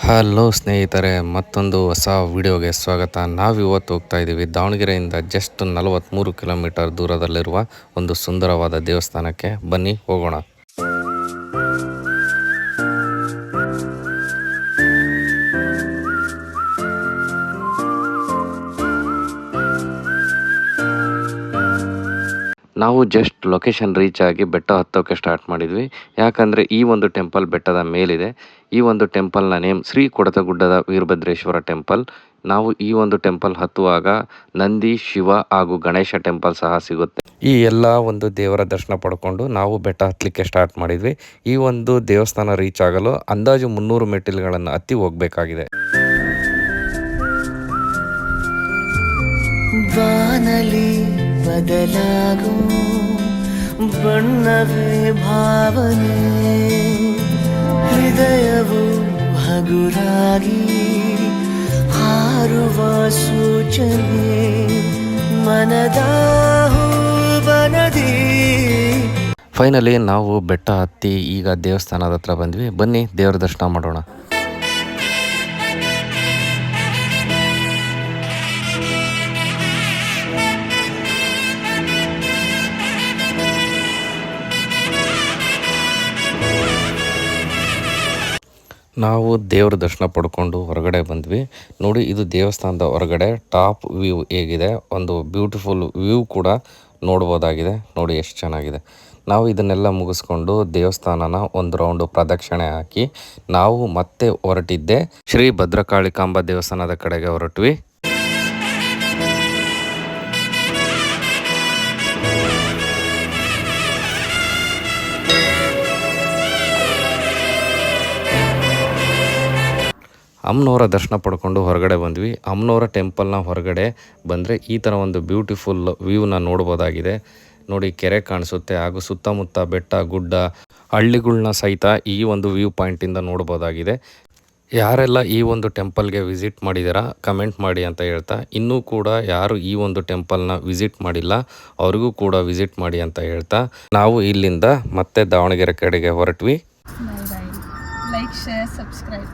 Hello ಸ್ನೇಹಿತರೆ, ಮತ್ತೊಂದು ಹೊಸ ವಿಡಿಯೋಗೆ ಸ್ವಾಗತ. ನಾವಿವತ್ತು ಹೋಗ್ತಾ ಇದ್ದೀವಿ ದಾವಣಗೆರೆಯಿಂದ ಜಸ್ಟ್ 43 ಕಿಲೋಮೀಟರ್ ದೂರದಲ್ಲಿರುವ ಒಂದು ಸುಂದರವಾದ ದೇವಸ್ಥಾನಕ್ಕೆ. ಬನ್ನಿ ಹೋಗೋಣ. ನಾವು ಜಸ್ಟ್ ಲೊಕೇಶನ್ ರೀಚ್ ಆಗಿ ಬೆಟ್ಟ ಹತ್ತೋಕೆ ಸ್ಟಾರ್ಟ್ ಮಾಡಿದ್ವಿ. ಯಾಕಂದರೆ ಈ ಒಂದು ಟೆಂಪಲ್ ಬೆಟ್ಟದ ಮೇಲಿದೆ. ಈ ಒಂದು ಟೆಂಪಲ್ನ ನೇಮ್ ಶ್ರೀ ಕೊಡತಗುಡ್ಡದ ವೀರಭದ್ರೇಶ್ವರ ಟೆಂಪಲ್. ನಾವು ಈ ಒಂದು ಟೆಂಪಲ್ ಹತ್ತುವಾಗ ನಂದಿ, ಶಿವ ಹಾಗೂ ಗಣೇಶ ಟೆಂಪಲ್ ಸಹ ಸಿಗುತ್ತೆ. ಈ ಎಲ್ಲ ಒಂದು ದೇವರ ದರ್ಶನ ಪಡ್ಕೊಂಡು ನಾವು ಬೆಟ್ಟ ಹತ್ತಲಿಕ್ಕೆ ಸ್ಟಾರ್ಟ್ ಮಾಡಿದ್ವಿ. ಈ ಒಂದು ದೇವಸ್ಥಾನ ರೀಚ್ ಆಗಲು ಅಂದಾಜು 300 ಮೆಟ್ಟಿಲುಗಳನ್ನು ಹತ್ತಿ ಹೋಗಬೇಕಾಗಿದೆ. ಬಾನಲಿ ಬದಲಾಗೋ ಬಣ್ಣವೇ ಭಾವನೆ, ಹೃದಯವು ಹಗುರಾಗಿ ಹಾರುವ ಸೂಚನೆ, ಮನದ ಬನದಿ. ಫೈನಲಿ ನಾವು ಬೆಟ್ಟ ಹತ್ತಿ ಈಗ ದೇವಸ್ಥಾನದ ಹತ್ರ ಬಂದ್ವಿ. ಬನ್ನಿ ದೇವರ ದರ್ಶನ ಮಾಡೋಣ. ನಾವು ದೇವ್ರ ದರ್ಶನ ಪಡ್ಕೊಂಡು ಹೊರಗಡೆ ಬಂದ್ವಿ. ನೋಡಿ, ಇದು ದೇವಸ್ಥಾನದ ಹೊರಗಡೆ ಟಾಪ್ ವ್ಯೂ ಹೇಗಿದೆ. ಒಂದು ಬ್ಯೂಟಿಫುಲ್ ವ್ಯೂ ಕೂಡ ನೋಡ್ಬೋದಾಗಿದೆ. ನೋಡಿ ಎಷ್ಟು ಚೆನ್ನಾಗಿದೆ. ನಾವು ಇದನ್ನೆಲ್ಲ ಮುಗಿಸ್ಕೊಂಡು ದೇವಸ್ಥಾನನ ಒಂದು ರೌಂಡು ಪ್ರದಕ್ಷಿಣೆ ಹಾಕಿ ನಾವು ಮತ್ತೆ ಹೊರಟಿದ್ದೆ ಶ್ರೀ ಭದ್ರಕಾಳಿಕಾಂಬ ದೇವಸ್ಥಾನದ ಕಡೆಗೆ ಹೊರಟ್ವಿ. ಅಮ್ಮನವರ ದರ್ಶನ ಪಡ್ಕೊಂಡು ಹೊರಗಡೆ ಬಂದ್ವಿ. ಅಮ್ಮನವರ ಟೆಂಪಲ್ನ ಹೊರಗಡೆ ಬಂದರೆ ಈ ಥರ ಒಂದು ಬ್ಯೂಟಿಫುಲ್ ವ್ಯೂನ ನೋಡ್ಬೋದಾಗಿದೆ. ನೋಡಿ, ಕೆರೆ ಕಾಣಿಸುತ್ತೆ ಹಾಗೂ ಸುತ್ತಮುತ್ತ ಬೆಟ್ಟ, ಗುಡ್ಡ, ಹಳ್ಳಿಗಳನ್ನ ಸಹಿತ ಈ ಒಂದು ವ್ಯೂ ಪಾಯಿಂಟಿಂದ ನೋಡ್ಬೋದಾಗಿದೆ. ಯಾರೆಲ್ಲ ಈ ಒಂದು ಟೆಂಪಲ್ಗೆ ವಿಸಿಟ್ ಮಾಡಿದ್ದೀರಾ ಕಮೆಂಟ್ ಮಾಡಿ ಅಂತ ಹೇಳ್ತಾ, ಇನ್ನೂ ಕೂಡ ಯಾರು ಈ ಒಂದು ಟೆಂಪಲ್ನ ವಿಸಿಟ್ ಮಾಡಿಲ್ಲ ಅವ್ರಿಗೂ ಕೂಡ ವಿಸಿಟ್ ಮಾಡಿ ಅಂತ ಹೇಳ್ತಾ ನಾವು ಇಲ್ಲಿಂದ ಮತ್ತೆ ದಾವಣಗೆರೆ ಕಡೆಗೆ ಹೊರಟ್ವಿ. Like, share, subscribe.